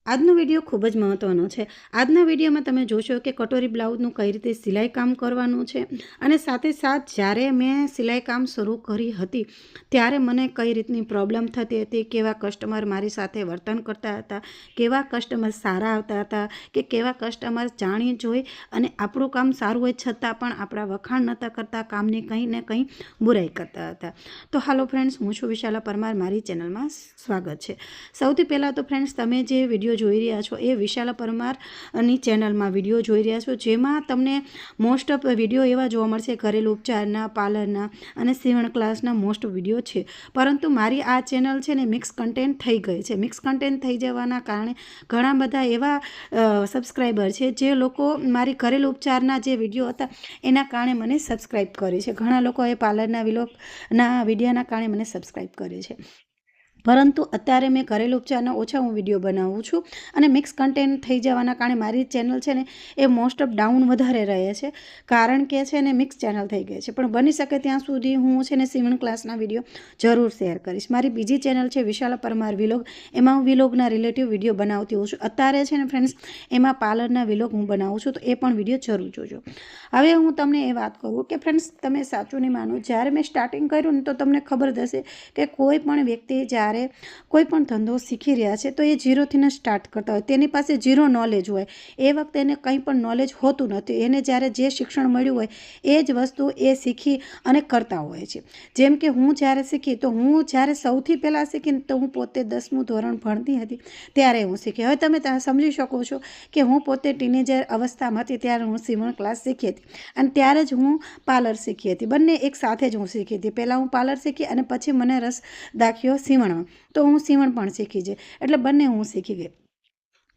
આજનો વિડીયો ખૂબ જ મહત્ત્વનો છે। આજના વિડીયોમાં તમે જોશો કે કટોરી બ્લાઉઝનું કઈ રીતે સિલાઈ કામ કરવાનું છે અને સાથે સાથ જ્યારે મેં સિલાઈ કામ શરૂ કરી હતી ત્યારે મને કઈ રીતની પ્રોબ્લેમ થતી હતી, કેવા કસ્ટમર મારી સાથે વર્તન કરતા હતા, કેવા કસ્ટમર સારા આવતા હતા કે કેવા કસ્ટમર જાણી જોઈ અને આપણું કામ સારું હોય છતાં પણ આપણા વખાણ નહોતા કરતા, કામની કંઈ ને કંઈ બુરાઈ કરતા હતા। તો હાલો ફ્રેન્ડ્સ, હું છું વિશાલા પરમાર, મારી ચેનલમાં સ્વાગત છે। સૌથી પહેલાં તો ફ્રેન્ડ્સ, તમે જે વિડીયો જોઈ રહ્યા છો એ વિશાલા પરમારની ચેનલમાં વિડીયો જોઈ રહ્યા છો, જેમાં તમને મોસ્ટ ઓફ વિડીયો એવા જોવા મળશે ઘરેલું ઉપચારના, પાર્લરના અને સીવણ ક્લાસના મોસ્ટ વિડીયો છે। પરંતુ મારી આ ચેનલ છે ને મિક્સ કન્ટેન્ટ થઈ ગઈ છે। મિક્સ કન્ટેન્ટ થઈ જવાના કારણે ઘણા બધા એવા સબસ્ક્રાઈબર છે જે લોકો મારી ઘરેલું ઉપચારના જે વિડીયો હતા એના કારણે મને સબસ્ક્રાઈબ કરે છે। ઘણા લોકોએ પાર્લરના વિડીયોના વિડીયોના કારણે મને સબસ્ક્રાઈબ કરે છે। પરંતુ અત્યારે મેં ઘરેલું ઉપચારના ઓછા હું વિડીયો બનાવું છું અને મિક્સ કન્ટેન્ટ થઈ જવાના કારણે મારી ચેનલ છે ને એ મોસ્ટ ઓફ ડાઉન વધારે રહે છે, કારણ કે છે ને મિક્સ ચેનલ થઈ ગઈ છે। પણ બની શકે ત્યાં સુધી હું છે ને સીવણ ક્લાસના વિડીયો જરૂર શેર કરીશ। મારી બીજી ચેનલ છે વિશાલા પરમાર વિલોગ, એમાં હું વિલોગના રિલેટિવ વિડીયો બનાવતી હોઉં છું। અત્યારે છે ને ફ્રેન્ડ્સ એમાં પાર્લરના વિલોગ હું બનાવું છું, તો એ પણ વિડીયો જરૂર જોજો। હવે હું તમને એ વાત કરું કે ફ્રેન્ડ્સ, તમે સાચું નહીં માનો, જ્યારે મેં સ્ટાર્ટિંગ કર્યું ને તો તમને ખબર હશે કે કોઈ પણ વ્યક્તિ જ્યારે કોઈ પણ ધંધો શીખી રહ્યા છે તો એ ઝીરોથી સ્ટાર્ટ કરતા હોય, તેની પાસે ઝીરો નોલેજ હોય, એ વખતે એને કંઈ પણ નોલેજ હોતું નથી। એને જ્યારે જે શિક્ષણ મળ્યું હોય એ જ વસ્તુ એ શીખી અને કરતા હોય છે। જેમ કે હું જ્યારે શીખી, તો હું જ્યારે સૌથી પહેલાં શીખીને તો હું પોતે 10મું ધોરણ ભણતી હતી ત્યારે હું શીખી। હવે તમે સમજી શકો છો કે હું પોતે ટીનેજર અવસ્થામાં હતી ત્યારે હું સીવણ ક્લાસ શીખી હતી અને ત્યારે જ હું પાર્લર શીખી હતી। બંને એક સાથે જ હું શીખી હતી। પહેલાં હું પાર્લર શીખી અને પછી મને રસ દાખ્યો સીવણમાં, તો હું સીવણ પણ શીખી છે, એટલે બંને હું શીખી ગઈ।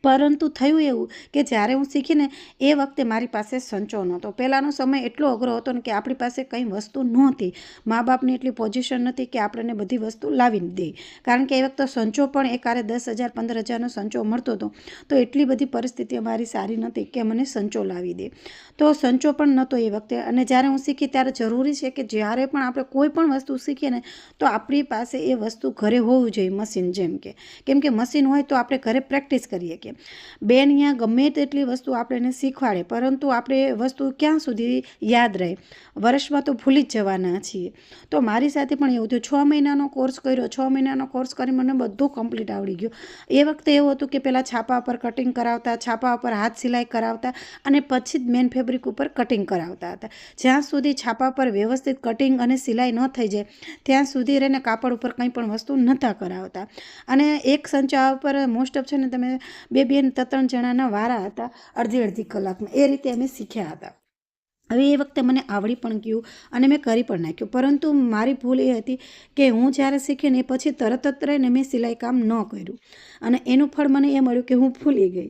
પરંતુ થયું એવું કે જ્યારે હું શીખીને એ વખતે મારી પાસે સંચો નહોતો। પહેલાંનો સમય એટલો અઘરો હતો ને કે આપણી પાસે કંઈ વસ્તુ નહોતી, મા બાપની એટલી પોઝિશન નથી કે આપણને બધી વસ્તુ લાવી દે, કારણ કે એ વખતે સંચો પણ એકારે 10,000 15,000નો સંચો મળતો હતો, તો એટલી બધી પરિસ્થિતિ અમારી સારી નહોતી કે મને સંચો લાવી દે। તો સંચો પણ નહોતો એ વખતે, અને જ્યારે હું શીખી ત્યારે જરૂરી છે કે જ્યારે પણ આપણે કોઈ પણ વસ્તુ શીખીએ ને તો આપણી પાસે એ વસ્તુ ઘરે હોવું જોઈએ, મશીન જેમ કે, કેમ કે મશીન હોય તો આપણે ઘરે પ્રેક્ટિસ કરીએ કે બેન અહીંયા ગમે તેટલી વસ્તુ આપણે એને શીખવાડે, પરંતુ આપણે વસ્તુ ક્યાં સુધી યાદ રહે, વર્ષમાં તો ભૂલી જ જવાના છીએ। તો મારી સાથે પણ એવું થયું। 6 મહિનાનો કોર્સ કર્યો, 6 મહિનાનો કોર્સ કરી મને બધું કમ્પ્લીટ આવડી ગયું। એ વખતે એવું હતું કે પહેલાં છાપા પર કટિંગ કરાવતા, છાપા ઉપર હાથ સિલાઈ કરાવતા અને પછી જ મેન ફેબ્રિક ઉપર કટિંગ કરાવતા હતા। જ્યાં સુધી છાપા પર વ્યવસ્થિત કટિંગ અને સિલાઈ ન થઈ જાય ત્યાં સુધી રહીને કાપડ ઉપર કંઈ પણ વસ્તુ નહોતા કરાવતા। અને એક સંચા ઉપર મોસ્ટ ઓફ છે ને તમે 2-3 જણાના વારા હતા, અડધી કલાકમાં, એ રીતે અમે શીખ્યા હતા। હવે એ વખતે મને આવડી પણ ગયું અને મેં કરી પણ નાખ્યું, પરંતુ મારી ભૂલ એ હતી કે હું જ્યારે શીખીને એ પછી તરત જ રહીને મેં સિલાઈ કામ ન કર્યું અને એનું ફળ મને એ મળ્યું કે હું ભૂલી ગઈ।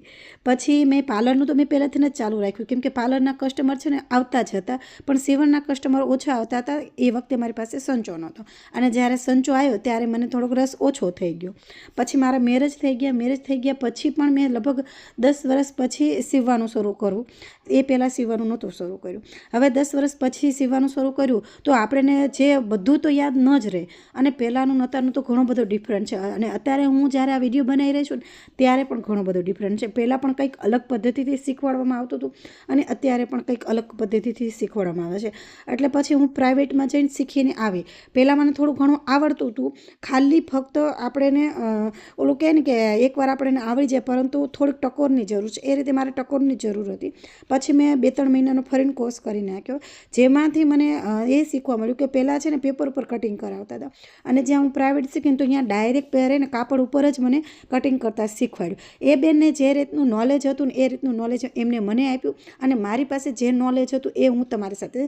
પછી મેં પાર્લરનું તો મેં પહેલાંથી જ ચાલુ રાખ્યું, કેમ કે પાર્લરના કસ્ટમર છે ને આવતા જ હતા, પણ સીવણના કસ્ટમર ઓછા આવતા હતા। એ વખતે મારી પાસે સંચો નહોતો અને જ્યારે સંચો આવ્યો ત્યારે મને થોડોક રસ ઓછો થઈ ગયો। પછી મારા મેરેજ થઈ ગયા પછી પણ મેં લગભગ 10 વર્ષ પછી સીવવાનું શરૂ કરવું, એ પહેલાં સીવવાનું નહોતું શરૂ કર્યું। હવે 10 વર્ષ પછી સીવવાનું શરૂ કર્યું તો આપણે જે બધું તો યાદ ન જ રહે, અને પહેલાંનું અત્યારનું તો ઘણો બધો ડિફરન્ટ છે। અને અત્યારે હું જ્યારે આ વિડીયો બનાવી રહી છું ને ત્યારે પણ ઘણો બધો ડિફરન્ટ છે। પહેલાં પણ કંઈક અલગ પદ્ધતિથી શીખવાડવામાં આવતું હતું અને અત્યારે પણ કંઈક અલગ પદ્ધતિથી શીખવાડવામાં આવે છે। એટલે પછી હું પ્રાઇવેટમાં જઈને શીખીને આવી। પહેલાં મને થોડું ઘણું આવડતું હતું, ખાલી ફક્ત આપણને ઓલું કહે ને કે એકવાર આપણને આવડી જાય, પરંતુ થોડીક ટકોરની જરૂર છે, એ રીતે મારે ટકોરની જરૂર હતી। પછી મેં 2-3 મહિનાનો ફરીને કોર્સ કરી નાખ્યો, જેમાંથી મને એ શીખવા મળ્યું કે પહેલાં છે ને પેપર ઉપર કટિંગ કરાવતા હતા અને જ્યાં હું પ્રાઇવેટ શીખીને તો અહીંયા ડાયરેક્ટ પહેરીને કાપડ ઉપર જ મને કટિંગ કરતાં શીખવાડ્યું। એ બેનને જે રીતનું નોલેજ હતું ને એ રીતનું નોલેજ એમને મને આપ્યું અને મારી પાસે જે નોલેજ હતું એ હું તમારી સાથે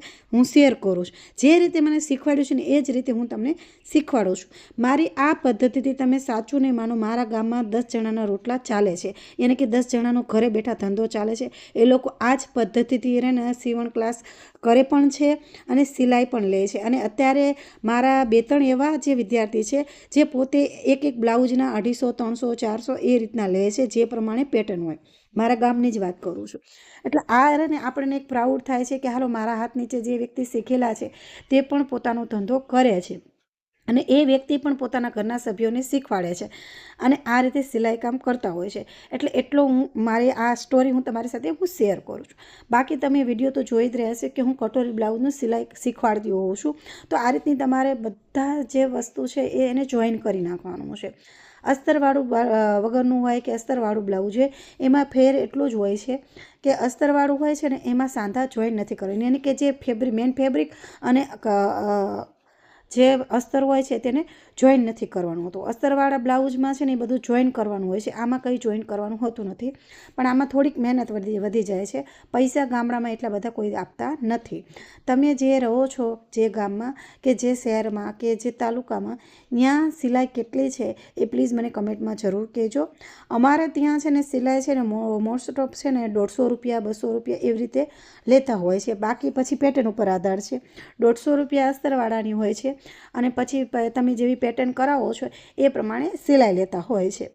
શેર કરું છું। જે રીતે મને શીખવાડ્યું છે ને એ જ રીતે હું તમને શીખવાડું છું। મારી આ પદ્ધતિથી તમે સાચું નહીં માનો, મારા ગામમાં 10 જણાના રોટલા ચાલે છે, યાની કે 10 જણાનો ઘરે બેઠા ધંધો ચાલે છે। એ લોકો આ જ પદ્ધતિથી રહીને સીવણ ક્લાસ કરે પણ છે અને સિલાઈ પણ લે છે। અને અત્યારે મારા 2-3 એવા જે વિદ્યાર્થી છે જે પોતે એક બ્લાઉઝના 250, 300, 400 એ રીતના લે છે, જે પ્રમાણે પેટર્ન હોય। મારા ગામની જ વાત કરું છું। એટલે આ ને આપણને એક પ્રાઉડ થાય છે કે હાલો મારા હાથ નીચે જે વ્યક્તિ શીખેલા છે તે પણ પોતાનો ધંધો કરે છે। અને એ વ્યક્તિ પણ પોતાના ઘરના સભ્યોને શીખવાડે છે અને આ રીતે સિલાઈ કામ કરતા હોય છે. એટલે એટલો મારી આ સ્ટોરી હું તમારી સાથે હું શેર કરું છું. બાકી તમે વિડીયો તો જોઈ જ રહ્યા છે કે હું કટોરી બ્લાઉઝનું સિલાઈ શીખવાડતી હોઉં છું. તો આ રીતની તમારે બધા જે વસ્તુ છે એને જોઈન કરી નાખવાનું છે. અસ્તરવાળું વગરનું હોય કે અસ્તરવાળું બ્લાઉઝ છે, એમાં ફેર એટલો જ હોય છે કે અસ્તરવાળું હોય છે ને એમાં સાંધા જોઈન નથી કરવાની, યાની કે જે મેન ફેબ્રિક અને જે અસ્તર હોય છે તેને જોઈન નથી કરવાનું હોતું. અસ્તરવાળા બ્લાઉઝમાં છે ને એ બધું જોઈન કરવાનું હોય છે, આમાં કંઈ જોઈન કરવાનું હોતું નથી. પણ આમાં થોડીક મહેનત વધી જાય છે. પૈસા ગામડામાં એટલા બધા કોઈ આપતા નથી. તમે જે રહો છો જે ગામમાં કે જે શહેરમાં કે જે તાલુકામાં, ત્યાં સિલાઈ કેટલી છે એ પ્લીઝ મને કમેન્ટમાં જરૂર કહેજો. અમારે ત્યાં છે ને સિલાઈ છે ને મોસ્ટ ઓફ છે ને 150 રૂપિયા 200 રૂપિયા એવી રીતે લેતા હોય છે. બાકી પછી પેટર્ન ઉપર આધાર છે. 150 રૂપિયા અસ્તરવાળાની હોય છે અને પછી તમે જેવી પેટર્ન કરાવો છો એ પ્રમાણે સિલાઈ લેતા હોય છે.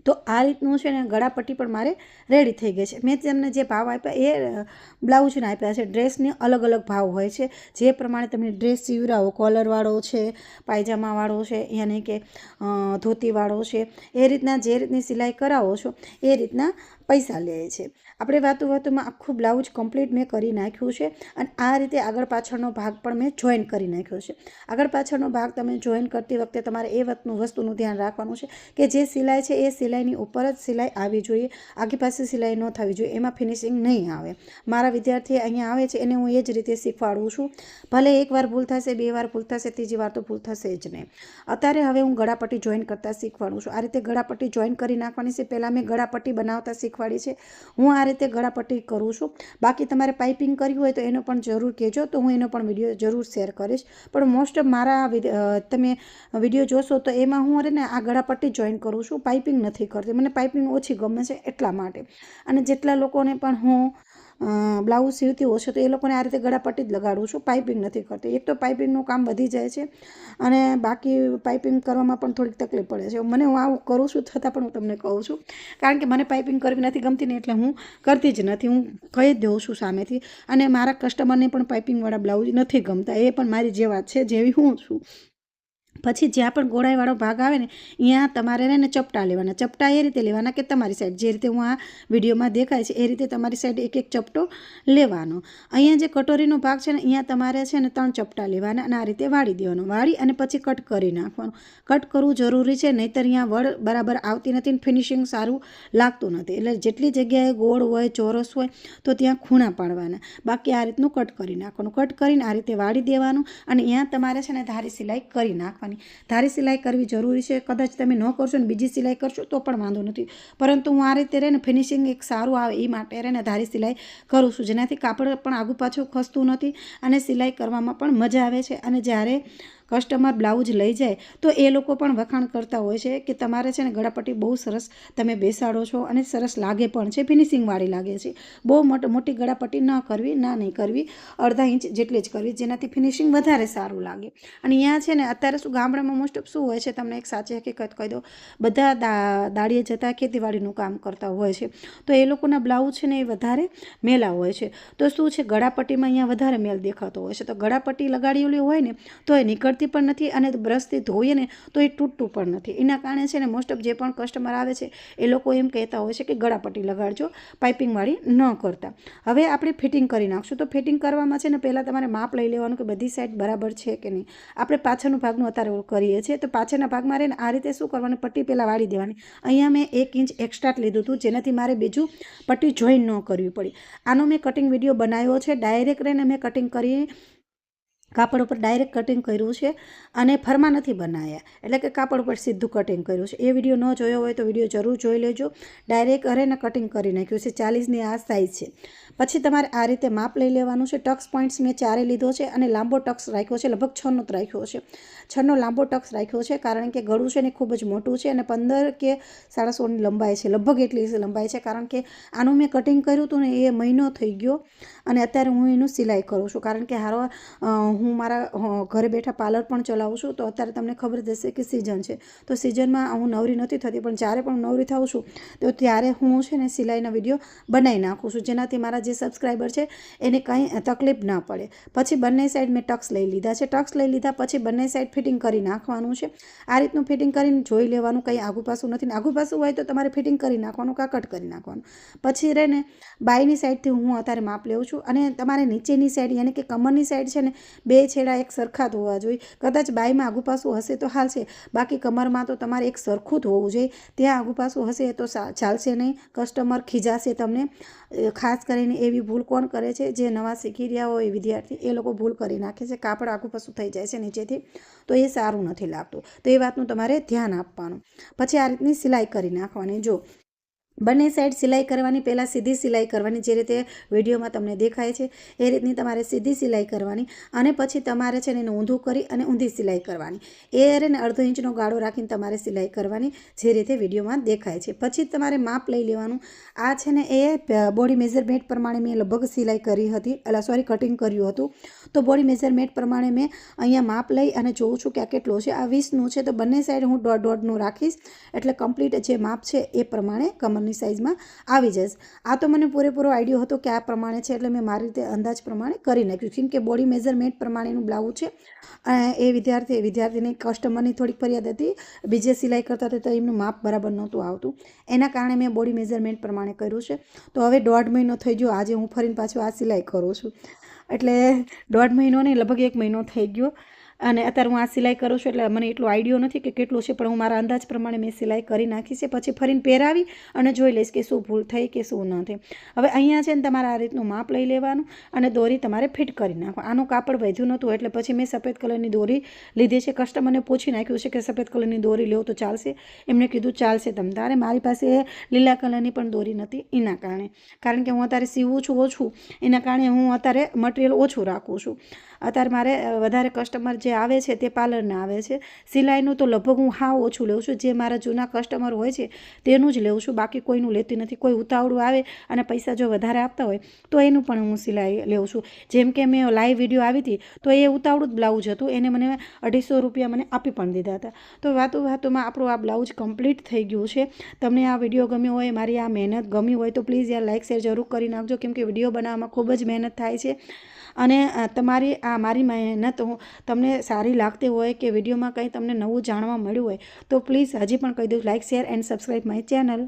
તો આ રીતનું છે ને ગળાપટ્ટી પણ મારે રેડી થઈ ગઈ છે. મેં તમને જે ભાવ આપ્યા એ બ્લાઉઝના આપ્યા છે. ડ્રેસની અલગ અલગ ભાવ હોય છે. જે પ્રમાણે તમે ડ્રેસ સીવડાવો, કોલરવાળો છે, પાયજામાવાળો છે, યાની કે ધોતીવાળો છે, એ રીતના જે રીતની સિલાઈ કરાવો છો એ રીતના પૈસા લે છે. આપણે વાતોમાં આખું બ્લાઉઝ કમ્પ્લીટ મેં કરી નાખ્યું છે અને આ રીતે આગળ પાછળનો ભાગ પણ મેં જોઈન કરી નાખ્યો છે. આગળ પાછળનો ભાગ તમે જોઈન કરતી વખતે તમારે એ વસ્તુનું ધ્યાન રાખવાનું છે કે જે સિલાઈ છે એ સિલાઈની ઉપર જ સિલાઈ આવવી જોઈએ, આગી પાસે સિલાઈ ન થવી જોઈએ, એમાં ફિનિશિંગ નહીં આવે. મારા વિદ્યાર્થી અહીંયા આવે છે એને હું એ જ રીતે શીખવાડું છું. ભલે એકવાર ભૂલ થશે, 2 વાર ભૂલ થશે, 3જી વાર તો ભૂલ થશે જ નહીં. અત્યારે હવે હું ગળાપટ્ટી જોઈન કરતાં શીખવાડું છું. આ રીતે ગળાપટ્ટી જોઈન કરી નાખવાની છે. પહેલાં મેં ગળાપટ્ટી બનાવતા શીખવાડી છે. હું આ રીતે ગળાપટ્ટી કરું છું. બાકી તમારે પાઇપિંગ કરવી હોય તો એનો પણ જરૂર કહેજો, તો હું એનો પણ વિડીયો જરૂર શેર કરીશ. પણ મોસ્ટ ઓફ મારા તમે વિડીયો જોશો તો એમાં હું ને આ ગળાપટ્ટી જોઈન કરું છું, પાઇપિંગ નથી કરતી. મને પાઇપિંગ ઓછી ગમે છે એટલા માટે. અને જેટલા લોકોને પણ હું બ્લાઉઝ સીવતી હોઉં છું તો એ લોકોને આ રીતે ગળાપટ્ટી જ લગાડું છું, પાઇપિંગ નથી કરતી. એક તો પાઇપિંગનું કામ વધી જાય છે અને બાકી પાઇપિંગ કરવામાં પણ થોડીક તકલીફ પડે છે. મને હું આવું કરું છું છતાં પણ હું તમને કહું છું, કારણ કે મને પાઇપિંગ કરવી નથી ગમતી ને એટલે હું કરતી જ નથી. હું કહી જ દઉં છું સામેથી. અને મારા કસ્ટમરને પણ પાઇપિંગવાળા બ્લાઉઝ નથી ગમતા. એ પણ મારી જે વાત છે જેવી હું છું. પછી જ્યાં પણ ગોળાઈવાળો ભાગ આવે ને ત્યાં તમારે એને ચપટા લેવાના. ચપટા એ રીતે લેવાના કે તમારી સાઈડ જે રીતે હું આ વિડીયોમાં દેખાય છે એ રીતે તમારી સાઈડ એક એક ચપટો લેવાનો. અહીંયા જે કટોરીનો ભાગ છે ને અહીંયા તમારે છે ને 3 ચપટા લેવાના અને આ રીતે વાળી દેવાનો. વાળી અને પછી કટ કરી નાખવાનું. કટ કરવું જરૂરી છે, નહીંતર અહીંયા વળ બરાબર આવતી નથી અને ફિનિશિંગ સારું લાગતું નથી. એટલે જેટલી જગ્યાએ ગોળ હોય, ચોરસ હોય તો ત્યાં ખૂણા પાડવાના. બાકી આ રીતનું કટ કરી નાખવાનું. કટ કરીને આ રીતે વાળી દેવાનું અને અહીંયા તમારે છે ને ધારી સિલાઈ કરી નાખવાની. ધારી સિલાઈ કરવી જરૂરી છે. કદાચ તમે ન કરશો ને બીજી સિલાઈ કરશો તો પણ વાંધો નથી, પરંતુ હું આ રીતે રહે ને ફિનિશિંગ એક સારું આવે એ માટે રહે ને ધારી સિલાઈ કરું છું, જેનાથી કાપડ પણ આગુ પાછું ખસતું નથી અને સિલાઈ કરવામાં પણ મજા આવે છે. અને જ્યારે કસ્ટમર બ્લાઉઝ લઈ જાય તો એ લોકો પણ વખાણ કરતા હોય છે કે તમારે છે ને ગળાપટ્ટી બહુ સરસ તમે બેસાડો છો અને સરસ લાગે પણ છે, ફિનિશિંગવાળી લાગે છે. બહુ મોટી ગળાપટ્ટી ન કરવી, નહીં કરવી, અડધા ઇંચ જેટલી જ કરવી, જેનાથી ફિનિશિંગ વધારે સારું લાગે. અને અહીંયા છે ને અત્યારે શું ગામડામાં મોસ્ટ ઓફ શું હોય છે, તમને એક સાચી હકીકત કહી દો, બધા દાડીએ જતા ખેતીવાડીનું કામ કરતા હોય છે તો એ લોકોના બ્લાઉઝ છે ને એ વધારે મેલા હોય છે. તો શું છે, ગળાપટ્ટીમાં અહીંયા વધારે મેલ દેખાતો હોય છે. તો ગળાપટ્ટી લગાડેલી હોય ને તો એ નીકળતી પણ નથી અને બ્રશથી ધોઈએ ને તો એ તૂટતું પણ નથી. એના કારણે છે ને મોસ્ટ ઓફ જે પણ કસ્ટમર આવે છે એ લોકો એમ કહેતા હોય છે કે ગળાપટ્ટી લગાડજો, પાઇપિંગવાળી ન કરતા. હવે આપણે ફિટિંગ કરી નાખશું. તો ફિટિંગ કરવામાં છે ને પહેલાં તમારે માપ લઈ લેવાનું કે બધી સાઈડ બરાબર છે કે નહીં. આપણે પાછળનું ભાગનું અત્યારે કરીએ છીએ તો પાછળના ભાગમાં રહીને આ રીતે શું કરવાનું, પટ્ટી પહેલાં વાળી દેવાની. અહીંયા મેં 1 ઇંચ એક્સ્ટ્રા લીધું હતું, જેનાથી મારે બીજું પટ્ટી જોઈન ન કરવી પડી. આનો મેં કટિંગ વિડીયો બનાવ્યો છે. ડાયરેક્ટ રહીને મેં કટિંગ કરી, કાપડ ઉપર ડાયરેક્ટ કટિંગ કર્યું છે અને ફરમા નથી બનાવ્યા, એટલે કે કાપડ ઉપર સીધું કટિંગ કર્યું છે. એ વિડીયો ન જોયો હોય તો વિડીયો જરૂર જોઈ લેજો. ડાયરેક્ટ અરેને કટિંગ કરી નાખ્યું છે. 40ની આ સાઇઝ છે. પછી તમારે આ રીતે માપ લઈ લેવાનું છે. ટક્સ પોઈન્ટ્સ મેં 4 લીધો છે અને લાંબો ટક્સ રાખ્યો છે, લગભગ 6નો રાખ્યો છે. 6નો લાંબો ટક્સ રાખ્યો છે કારણ કે ગળું છે ને ખૂબ જ મોટું છે અને 15 કે 16.5ની લંબાઈ છે, લગભગ એટલી લંબાઈ છે. કારણ કે આનું મેં કટિંગ કર્યું હતું ને એ મહિનો થઈ ગયો અને અત્યારે હું એનું સિલાઈ કરું છું, કારણ કે હું મારા ઘરે બેઠા પાર્લર પણ ચલાવું છું. તો અત્યારે તમને ખબર જ હશે કે સિઝન છે, તો સિઝનમાં હું નવરી નથી થતી, પણ જ્યારે પણ નવરી થાઉં છું તો ત્યારે હું છે ને સિલાઈના વિડીયો બનાવી નાખું છું, જેનાથી મારા જે સબસ્ક્રાઈબર છે એને કંઈ તકલીફ ના પડે. પછી બંને સાઈડ મેં ટક્સ લઈ લીધા છે. ટક્સ લઈ લીધા પછી બંને સાઈડ ફિટિંગ કરી નાખવાનું છે. આ રીતનું ફિટિંગ કરીને જોઈ લેવાનું, કંઈ આગું પાછું નથી. આગું પાછું હોય તો તમારે ફિટિંગ કરી નાખવાનું, કાં કટ કરી નાખવાનું. પછી રહે ને બાયની સાઈડથી હું અત્યારે માપ લઉં છું, અને તમારે નીચેની સાઈડ યાની કે કમરની સાઈડ છે ને બે છેડા એક સરખા જ હોવા જોઈએ. કદાચ બાયમાં આગું પાછું હશે તો હાલશે, બાકી કમરમાં તો તમારે એક સરખું જ હોવું જોઈએ. ત્યાં આગું પાછું હશે તો ચાલશે નહીં, કસ્ટમર ખીજાશે તમને. ખાસ કરીને એવી ભૂલ કોણ કરે છે? જે નવા શીખી રહ્યા હોય વિદ્યાર્થી, એ લોકો ભૂલ કરી નાખે છે, કાપડ આગું પાછું થઈ જાય છે નીચેથી, તો એ સારું નથી લાગતું. તો એ વાતનું તમારે ધ્યાન આપવાનું. પછી આ રીતની સિલાઈ કરી નાખવાની. જો બંને સાઈડ સિલાઈ કરવાની, પહેલાં સીધી સિલાઈ કરવાની, જે રીતે વિડીયોમાં તમને દેખાય છે એ રીતની તમારે સીધી સિલાઈ કરવાની, અને પછી તમારે છે ને એને ઊંધું કરી અને ઊંધી સિલાઈ કરવાની. એ રે ને અડધો ઇંચનો ગાળો રાખીને તમારે સિલાઈ કરવાની, જે રીતે વિડીયોમાં દેખાય છે. પછી તમારે માપ લઈ લેવાનું. આ છે ને એ બોડી મેઝરમેન્ટ પ્રમાણે મેં લગભગ સિલાઈ કરી હતી, કટિંગ કર્યું હતું. તો બોડી મેઝરમેન્ટ પ્રમાણે મેં અહીંયા માપ લઈ અને જોઉં છું કે આ કેટલો છે. આ 20નું છે, તો બંને સાઈડ હું 1.5નું રાખીશ, એટલે કમ્પ્લીટ જે માપ છે એ પ્રમાણે કમરની સાઈઝમાં આવી જશે. આ તો મને પૂરેપૂરો આઈડિયો હતો કે આ પ્રમાણે છે, એટલે મેં મારી રીતે અંદાજ પ્રમાણે કરી નાખ્યું. કેમ કે બોડી મેઝરમેન્ટ પ્રમાણેનું બ્લાઉઝ છે. એ વિદ્યાર્થીની કસ્ટમરની થોડીક ફરિયાદ હતી, બીજે સિલાઈ કરતા હતા તો એમનું માપ બરાબર નહોતું આવતું, એના કારણે મેં બોડી મેઝરમેન્ટ પ્રમાણે કર્યું છે. તો હવે 1.5 મહિનો થઈ ગયો, આજે હું ફરીને પાછું આ સિલાઈ કરું છું. એટલે 1.5 મહિનો નહીં, લગભગ 1 મહિનો થઈ ગયો. અને અત્યારે હું આ સિલાઈ કરું છું, એટલે મને એટલો આઈડિયો નથી કે કેટલું છે, પણ હું મારા અંદાજ પ્રમાણે મેં સિલાઈ કરી નાખી છે. પછી ફરીને પહેરાવી અને જોઈ લઈશ કે શું ભૂલ થઈ કે શું ન થઈ. હવે અહીંયા છે ને તમારે આ રીતનું માપ લઈ લેવાનું અને દોરી તમારે ફિટ કરી નાખો. આનું કાપડ વધ્યું નહોતું, એટલે પછી મેં સફેદ કલરની દોરી લીધી છે. કસ્ટમરને પૂછી નાખ્યું છે કે સફેદ કલરની દોરી લેવો તો ચાલશે? એમને કીધું ચાલશે તમ તારે. મારી પાસે લીલા કલરની પણ દોરી નથી, એના કારણે, કારણ કે હું અત્યારે સીવું છું ઓછું, એના કારણે હું અત્યારે મટીરિયલ ઓછું રાખું છું. અત્યારે મારે વધારે કસ્ટમર જે આવે છે તે પાર્લરના આવે છે. સિલાઈનું તો લગભગ હું હાવ ઓછું લઉં છું, જે મારા જૂના કસ્ટમર હોય છે તેનું જ લઉં છું, બાકી કોઈનું લેતી નથી. કોઈ ઉતાવળું આવે અને પૈસા જો વધારે આપતા હોય તો એનું પણ હું સિલાઈ લઉં છું. જેમ કે મેં લાઈવ વિડીયો આવી હતી તો એ ઉતાવળું જ બ્લાઉઝ હતું, એને મને 250 રૂપિયા મને આપી પણ દીધા હતા. તો વાતોમાં આપણું આ બ્લાઉઝ કમ્પ્લીટ થઈ ગયું છે. તમને આ વિડીયો ગમ્યો હોય, મારી આ મહેનત ગમી હોય તો પ્લીઝ યાર લાઇક શેર જરૂર કરી નાખજો, કેમ કે વિડીયો બનાવવામાં ખૂબ જ મહેનત થાય છે. અને તમારી મારી મહેનત તમને સારી લાગતી હોય કે વિડીયોમાં કંઈ તમને નવું જાણવા મળ્યું હોય તો પ્લીઝ હજી પણ કહી દઉં, like share and subscribe my channel.